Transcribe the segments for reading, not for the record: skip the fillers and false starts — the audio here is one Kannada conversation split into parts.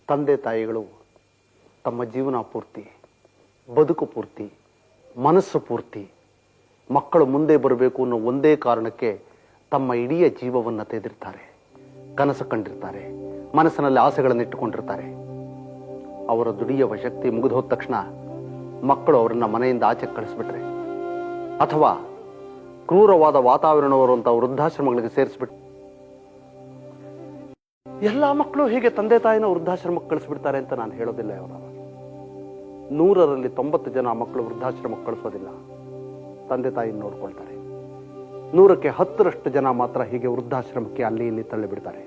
ತಂದೆ ತಾಯಿಗಳು ತಮ್ಮ ಜೀವನ ಪೂರ್ತಿ, ಬದುಕು ಪೂರ್ತಿ, ಮನಸ್ಸು ಪೂರ್ತಿ ಮಕ್ಕಳು ಮುಂದೆ ಬರಬೇಕು ಅನ್ನೋ ಒಂದೇ ಕಾರಣಕ್ಕೆ ತಮ್ಮ ಇಡೀ ಜೀವವನ್ನು ತೆಗೆದಿರ್ತಾರೆ, ಕನಸು ಕಂಡಿರ್ತಾರೆ, ಮನಸ್ಸಿನಲ್ಲಿ ಆಸೆಗಳನ್ನು ಇಟ್ಟುಕೊಂಡಿರ್ತಾರೆ. ಅವರ ದುಡಿಯುವ ಶಕ್ತಿ ಮುಗಿದು ಹೋದ ತಕ್ಷಣ ಮಕ್ಕಳು ಅವರನ್ನ ಮನೆಯಿಂದ ಆಚೆ ಕಳಿಸ್ಬಿಟ್ರೆ ಅಥವಾ ಕ್ರೂರವಾದ ವಾತಾವರಣವರುವಂತಹ ವೃದ್ಧಾಶ್ರಮಗಳಿಗೆ ಸೇರಿಸ್ಬಿಟ್ಟು, ಎಲ್ಲಾ ಮಕ್ಕಳು ಹೀಗೆ ತಂದೆ ತಾಯಿನ ವೃದ್ಧಾಶ್ರಮಕ್ಕೆ ಕಳಿಸ್ಬಿಡ್ತಾರೆ ಅಂತ ನಾನು ಹೇಳೋದಿಲ್ಲ. ಅವರ 100ರಲ್ಲಿ 90 ಜನ ಮಕ್ಕಳು ವೃದ್ಧಾಶ್ರಮಕ್ಕೆ ಕಳಿಸೋದಿಲ್ಲ, ತಂದೆ ತಾಯಿ ನೋಡ್ಕೊಳ್ತಾರೆ. 100ಕ್ಕೆ 10ರಷ್ಟು ಜನ ಮಾತ್ರ ಹೀಗೆ ವೃದ್ಧಾಶ್ರಮಕ್ಕೆ ಅಲ್ಲಿ ಇಲ್ಲಿ ತಳ್ಳಿ ಬಿಡ್ತಾರೆ.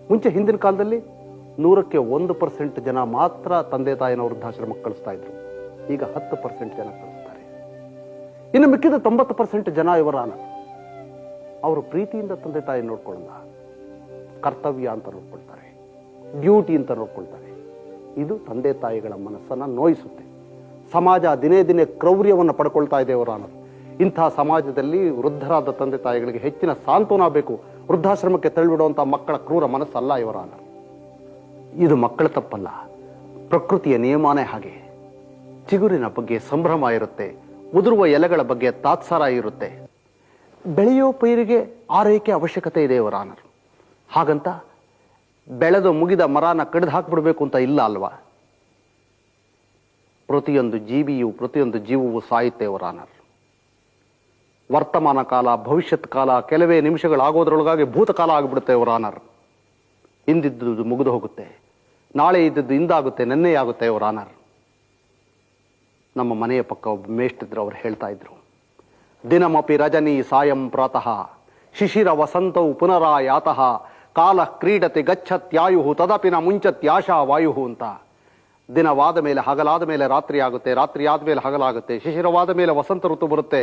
ಮುಂಚೆ ಹಿಂದಿನ ಕಾಲದಲ್ಲಿ 100ಕ್ಕೆ 1% ಜನ ಮಾತ್ರ ತಂದೆ ತಾಯಿನ ವೃದ್ಧಾಶ್ರಮಕ್ಕೆ ಕಳಿಸ್ತಾ ಇದ್ರು. ಈಗ 10% ಜನ ಕಳಿಸ್ತಾರೆ. ಇನ್ನು ಮಿಕ್ಕಿದ 90% ಜನ ಇವರ ಅವರು ಪ್ರೀತಿಯಿಂದ ತಂದೆ ತಾಯಿ ನೋಡ್ಕೊಳ್ಳಲ್ಲ, ಕರ್ತವ್ಯ ಅಂತ ನೋಡ್ಕೊಳ್ತಾರೆ, ಡ್ಯೂಟಿ ಅಂತ ನೋಡ್ಕೊಳ್ತಾರೆ. ಇದು ತಂದೆ ತಾಯಿಗಳ ಮನಸ್ಸನ್ನ ನೋಯಿಸುತ್ತೆ. ಸಮಾಜ ದಿನೇ ದಿನೇ ಕ್ರೌರ್ಯವನ್ನು ಪಡ್ಕೊಳ್ತಾ ಇದೆ ಅವರ ಇಂಥ ಸಮಾಜದಲ್ಲಿ ವೃದ್ಧರಾದ ತಂದೆ ತಾಯಿಗಳಿಗೆ ಹೆಚ್ಚಿನ ಸಾಂತ್ವನ ಬೇಕು. ವೃದ್ಧಾಶ್ರಮಕ್ಕೆ ತಳ್ಳಿಬಿಡುವಂತಹ ಮಕ್ಕಳ ಕ್ರೂರ ಮನಸ್ಸಲ್ಲ ಇವರ ಇದು ಮಕ್ಕಳ ತಪ್ಪಲ್ಲ, ಪ್ರಕೃತಿಯ ನಿಯಮನೇ ಹಾಗೆ. ಚಿಗುರಿನ ಬಗ್ಗೆ ಸಂಭ್ರಮ ಇರುತ್ತೆ, ಉದುರುವ ಎಲೆಗಳ ಬಗ್ಗೆ ತಾತ್ಸಾರ ಇರುತ್ತೆ. ಬೆಳೆಯೋ ಪೈರಿಗೆ ಆರೈಕೆ ಅವಶ್ಯಕತೆ ಇದೆ ಇವರ ಹಾಗಂತ ಬೆಳೆದು ಮುಗಿದ ಮರನ ಕಡಿದು ಹಾಕ್ಬಿಡ್ಬೇಕು ಅಂತ ಇಲ್ಲ ಅಲ್ವಾ. ಪ್ರತಿಯೊಂದು ಜೀವಿಯು, ಪ್ರತಿಯೊಂದು ಜೀವವು ಸಾಯುತ್ತೆ ಇವರ ವರ್ತಮಾನ ಕಾಲ, ಭವಿಷ್ಯತ್ ಕಾಲ ಕೆಲವೇ ನಿಮಿಷಗಳಾಗೋದ್ರೊಳಗಾಗಿ ಭೂತಕಾಲ ಆಗಿಬಿಡುತ್ತೆ ಇವರ ಹಿಂದಿದ್ದು ಮುಗಿದು ಹೋಗುತ್ತೆ, ನಾಳೆ ಇದ್ದದ್ದು ಇಂದಾಗುತ್ತೆ, ನೆನ್ನೆ ಆಗುತ್ತೆ ಇವರ ನಮ್ಮ ಮನೆಯ ಪಕ್ಕ ಒಬ್ಬ ಮೇಷ್ಟಿದ್ರು, ಅವ್ರು ಹೇಳ್ತಾ ಇದ್ರು, ದಿನಮಪಿ ರಜನಿ ಸಾಯಂ ಪ್ರಾತಃ ಶಿಶಿರ ವಸಂತೌ ಪುನರಾಯಾತಃ ಕಾಲ ಕ್ರೀಡತೆ ಗಚ್ಚತ್ಯಾಯು ತದಪಿನ ಮುಂಚತ್ಯಾಶಾ ವಾಯು ಅಂತ. ದಿನವಾದ ಮೇಲೆ ಹಗಲಾದ ಮೇಲೆ ರಾತ್ರಿ ಆಗುತ್ತೆ, ರಾತ್ರಿ ಆದ್ಮೇಲೆ ಹಗಲಾಗುತ್ತೆ, ಶಿಶಿರವಾದ ಮೇಲೆ ವಸಂತ ಋತು ಬರುತ್ತೆ,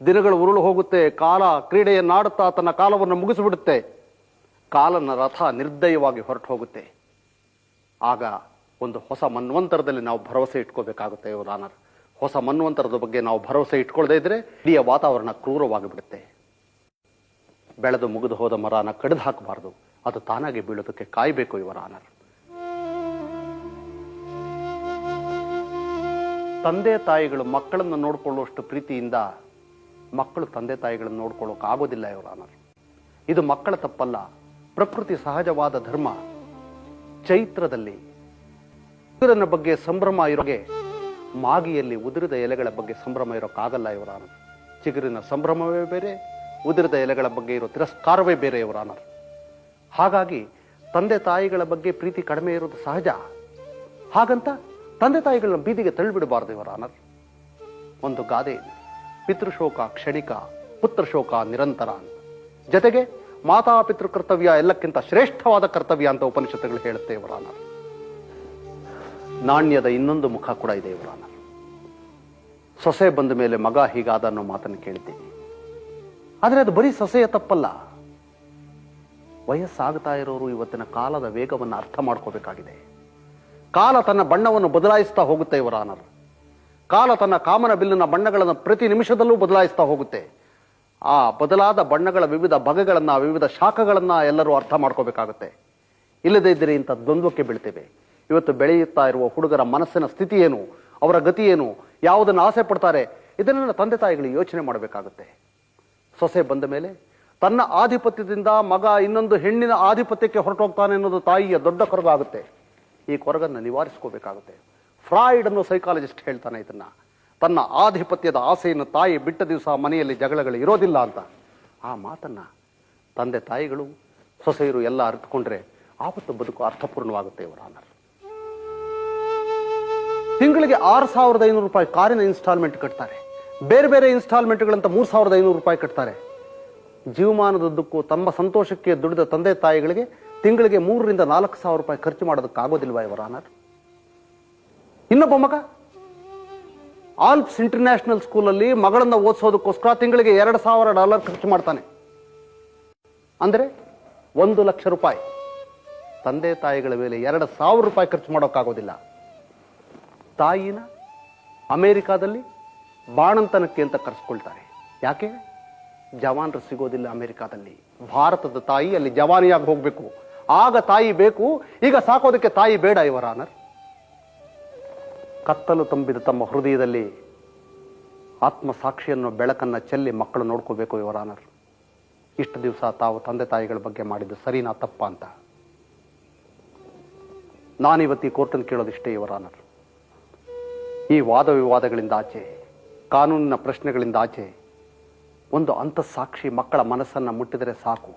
ದಿನಗಳು ಉರುಳು ಹೋಗುತ್ತೆ, ಕಾಲ ಕ್ರೀಡೆಯನ್ನಾಡುತ್ತಾ ತನ್ನ ಕಾಲವನ್ನು ಮುಗಿಸಿಬಿಡುತ್ತೆ, ಕಾಲನ ರಥ ನಿರ್ದಯವಾಗಿ ಹೊರಟು ಹೋಗುತ್ತೆ. ಆಗ ಒಂದು ಹೊಸ ಮನ್ವಂತರದಲ್ಲಿ ನಾವು ಭರವಸೆ ಇಟ್ಕೋಬೇಕಾಗುತ್ತೆ ಇವರ ಹೊಸ ಮನ್ವಂತರದ ಬಗ್ಗೆ ನಾವು ಭರವಸೆ ಇಟ್ಕೊಳ್ಳದೇ ಇದ್ರೆ ಇಡೀ ವಾತಾವರಣ ಕ್ರೂರವಾಗಿ ಬಿಡುತ್ತೆ. ಬೆಳೆದು ಮುಗಿದು ಹೋದ ಮರನ ಕಡಿದು ಹಾಕಬಾರದು, ಅದು ತಾನಾಗಿ ಬೀಳೋದಕ್ಕೆ ಕಾಯಬೇಕು ಇವರ ತಂದೆ ತಾಯಿಗಳು ಮಕ್ಕಳನ್ನು ನೋಡ್ಕೊಳ್ಳುವಷ್ಟು ಪ್ರೀತಿಯಿಂದ ಮಕ್ಕಳು ತಂದೆ ತಾಯಿಗಳನ್ನು ನೋಡ್ಕೊಳ್ಳೋಕೆ ಆಗೋದಿಲ್ಲ ಇವರ ಇದು ಮಕ್ಕಳ ತಪ್ಪಲ್ಲ, ಪ್ರಕೃತಿ ಸಹಜವಾದ ಧರ್ಮ. ಚೈತ್ರದಲ್ಲಿ ಉದುರನ ಬಗ್ಗೆ ಸಂಭ್ರಮ ಇರೋಗೆ ಮಾಗಿಯಲ್ಲಿ ಉದುರಿದ ಎಲೆಗಳ ಬಗ್ಗೆ ಸಂಭ್ರಮ ಇರೋಕ್ಕಾಗಲ್ಲ ಇವರ ಚಿಗುರಿನ ಸಂಭ್ರಮವೇ ಬೇರೆ, ಉದುರಿದ ಎಲೆಗಳ ಬಗ್ಗೆ ಇರೋ ತಿರಸ್ಕಾರವೇ ಬೇರೆ ಇವರ ಹಾಗಾಗಿ ತಂದೆ ತಾಯಿಗಳ ಬಗ್ಗೆ ಪ್ರೀತಿ ಕಡಿಮೆ ಇರೋದು ಸಹಜ. ಹಾಗಂತ ತಂದೆ ತಾಯಿಗಳನ್ನ ಬೀದಿಗೆ ತಳ್ಳಿಬಿಡಬಾರದು ಇವರ ಒಂದು ಗಾದೆ ಇದೆ, ಪಿತೃಶೋಕ ಕ್ಷಣಿಕ, ಪುತ್ರ ಶೋಕ ನಿರಂತರ. ಜೊತೆಗೆ ಮಾತಾಪಿತೃ ಕರ್ತವ್ಯ ಎಲ್ಲಕ್ಕಿಂತ ಶ್ರೇಷ್ಠವಾದ ಕರ್ತವ್ಯ ಅಂತ ಉಪನಿಷತ್ತುಗಳು ಹೇಳುತ್ತೆ ಇವರ ನಾಣ್ಯದ ಇನ್ನೊಂದು ಮುಖ ಕೂಡ ಇದೆ ಇವರ ಸೊಸೆ ಬಂದ ಮೇಲೆ ಮಗ ಹೀಗಾದ ಅನ್ನೋ ಮಾತನ್ನು ಕೇಳಿದ್ದೀನಿ. ಆದರೆ ಅದು ಬರೀ ಸೊಸೆಯ ತಪ್ಪಲ್ಲ. ವಯಸ್ಸಾಗ್ತಾ ಇರೋರು ಇವತ್ತಿನ ಕಾಲದ ವೇಗವನ್ನು ಅರ್ಥ ಮಾಡ್ಕೋಬೇಕಾಗಿದೆ. ಕಾಲ ತನ್ನ ಬಣ್ಣವನ್ನು ಬದಲಾಯಿಸ್ತಾ ಹೋಗುತ್ತೆ ಇವರ ಕಾಲ ತನ್ನ ಕಾಮನ ಬಿಲ್ಲಿನ ಬಣ್ಣಗಳನ್ನು ಪ್ರತಿ ನಿಮಿಷದಲ್ಲೂ ಬದಲಾಯಿಸ್ತಾ ಹೋಗುತ್ತೆ. ಆ ಬದಲಾದ ಬಣ್ಣಗಳ ವಿವಿಧ ಬಗೆಗಳನ್ನ, ವಿವಿಧ ಶಾಖಗಳನ್ನ ಎಲ್ಲರೂ ಅರ್ಥ ಮಾಡ್ಕೋಬೇಕಾಗುತ್ತೆ. ಇಲ್ಲದೇ ಇದ್ದರೆ ಇಂಥ ದ್ವಂದ್ವಕ್ಕೆ ಬೀಳ್ತೇವೆ. ಇವತ್ತು ಬೆಳೆಯುತ್ತಾ ಇರುವ ಹುಡುಗರ ಮನಸ್ಸಿನ ಸ್ಥಿತಿ ಏನು, ಅವರ ಗತಿ ಏನು, ಯಾವುದನ್ನು ಆಸೆ ಪಡ್ತಾರೆ, ಇದನ್ನೆಲ್ಲ ತಂದೆ ತಾಯಿಗಳು ಯೋಚನೆ ಮಾಡಬೇಕಾಗುತ್ತೆ. ಸೊಸೆ ಬಂದ ಮೇಲೆ ತನ್ನ ಆಧಿಪತ್ಯದಿಂದ ಮಗ ಇನ್ನೊಂದು ಹೆಣ್ಣಿನ ಆಧಿಪತ್ಯಕ್ಕೆ ಹೊರಟೋಗ್ತಾನೆ ಅನ್ನೋದು ತಾಯಿಯ ದೊಡ್ಡ ಕೊರಗಾಗುತ್ತೆ. ಈ ಕೊರಗನ್ನು ನಿವಾರಿಸ್ಕೋಬೇಕಾಗುತ್ತೆ. ಫ್ರಾಯ್ಡ್ ಅನ್ನೋ ಸೈಕಾಲಜಿಸ್ಟ್ ಹೇಳ್ತಾನೆ ಇದನ್ನ, ತನ್ನ ಆಧಿಪತ್ಯದ ಆಸೆಯನ್ನು ತಾಯಿ ಬಿಟ್ಟ ದಿವಸ ಮನೆಯಲ್ಲಿ ಜಗಳಗಳು ಇರೋದಿಲ್ಲ ಅಂತ. ಆ ಮಾತನ್ನ ತಂದೆ ತಾಯಿಗಳು ಸೊಸೆಯರು ಎಲ್ಲ ಅರಿತುಕೊಂಡ್ರೆ ಆವತ್ತು ಬದುಕು ಅರ್ಥಪೂರ್ಣವಾಗುತ್ತೆ ಇವರ ತಿಂಗಳಿಗೆ 6,500 ರೂಪಾಯಿ ಕಾರಿನ ಇನ್ಸ್ಟಾಲ್ಮೆಂಟ್ ಕಟ್ತಾರೆ, ಬೇರೆ ಬೇರೆ ಇನ್ಸ್ಟಾಲ್ಮೆಂಟ್ಗಳಂತ 3,500 ರೂಪಾಯಿ ಕಟ್ತಾರೆ. ಜೀವಮಾನದುದ್ದಕ್ಕೂ ತಮ್ಮ ಸಂತೋಷಕ್ಕೆ ದುಡಿದ ತಂದೆ ತಾಯಿಗಳಿಗೆ ತಿಂಗಳಿಗೆ 3,000 ರಿಂದ 4,000 ರೂಪಾಯಿ ಖರ್ಚು ಮಾಡೋದಕ್ಕಾಗೋದಿಲ್ವಾ ಇವರ ಇನ್ನೊಬ್ಬ ಮಗ ಆಲ್ಪ್ಸ್ ಇಂಟರ್ನ್ಯಾಷನಲ್ ಸ್ಕೂಲಲ್ಲಿ ಮಗಳನ್ನ ಓದಿಸೋದಕ್ಕೋಸ್ಕರ ತಿಂಗಳಿಗೆ $2,000 ಖರ್ಚು ಮಾಡ್ತಾನೆ. ಅಂದ್ರೆ 1 ಲಕ್ಷ ರೂಪಾಯಿ. ತಂದೆ ತಾಯಿಗಳ ಮೇಲೆ 2,000 ರೂಪಾಯಿ ಖರ್ಚು ಮಾಡೋಕ್ಕಾಗೋದಿಲ್ಲ. ತಾಯಿನ ಅಮೆರಿಕಾದಲ್ಲಿ ಬಾಣಂತನಕ್ಕೆ ಅಂತ ಕರೆಸ್ಕೊಳ್ತಾರೆ. ಯಾಕೆ? ಜವಾನರು ಸಿಗೋದಿಲ್ಲ ಅಮೆರಿಕಾದಲ್ಲಿ. ಭಾರತದ ತಾಯಿ ಅಲ್ಲಿ ಜವಾನಿಯಾಗಿ ಹೋಗ್ಬೇಕು, ಆಗ ತಾಯಿ ಬೇಕು, ಈಗ ಸಾಕೋದಕ್ಕೆ ತಾಯಿ ಬೇಡ ಇವರ ಆನರ್. ಕತ್ತಲು ತುಂಬಿದ ತಮ್ಮ ಹೃದಯದಲ್ಲಿ ಆತ್ಮಸಾಕ್ಷಿಯನ್ನು ಬೆಳಕನ್ನು ಚೆಲ್ಲಿ ಮಕ್ಕಳು ನೋಡ್ಕೋಬೇಕು ಇವರ ಆನರ್. ಇಷ್ಟು ದಿವಸ ತಾವು ತಂದೆ ತಾಯಿಗಳ ಬಗ್ಗೆ ಮಾಡಿದ್ದು ಸರಿನಾ ತಪ್ಪ ಅಂತ ನಾನಿವತ್ತು ಈ ಕೋರ್ಟನ್ನು ಕೇಳೋದಿಷ್ಟೇ ಇವರ ಆನರ್. ಈ ವಾದ ವಿವಾದಗಳಿಂದ ಆಚೆ, ಕಾನೂನಿನ ಪ್ರಶ್ನೆಗಳಿಂದ ಆಚೆ ಒಂದು ಅಂತಃಸಾಕ್ಷಿ ಮಕ್ಕಳ ಮನಸ್ಸನ್ನು ಮುಟ್ಟಿದರೆ ಸಾಕು.